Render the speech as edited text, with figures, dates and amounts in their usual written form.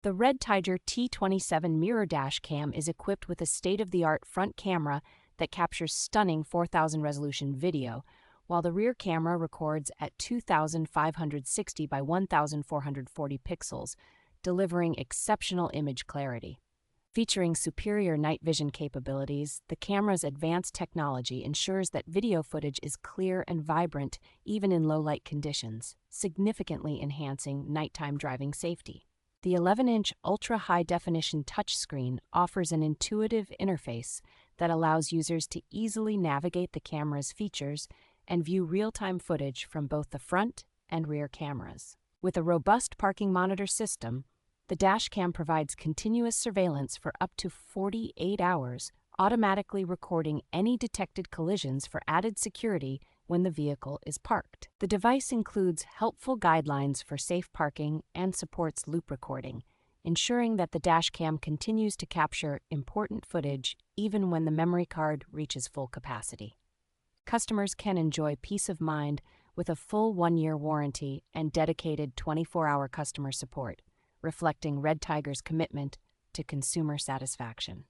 The REDTIGER T27 mirror dash cam is equipped with a state-of-the-art front camera that captures stunning 4000 resolution video, while the rear camera records at 2560 by 1440 pixels, delivering exceptional image clarity. Featuring superior night vision capabilities, the camera's advanced technology ensures that video footage is clear and vibrant even in low-light conditions, significantly enhancing nighttime driving safety. The 11-inch ultra-high-definition touchscreen offers an intuitive interface that allows users to easily navigate the camera's features and view real-time footage from both the front and rear cameras. With a robust parking monitor system, the dashcam provides continuous surveillance for up to 48 hours, automatically recording any detected collisions for added security when the vehicle is parked. The device includes helpful guidelines for safe parking and supports loop recording, ensuring that the dashcam continues to capture important footage even when the memory card reaches full capacity. Customers can enjoy peace of mind with a full 1-year warranty and dedicated 24-hour customer support, reflecting REDTIGER's commitment to consumer satisfaction.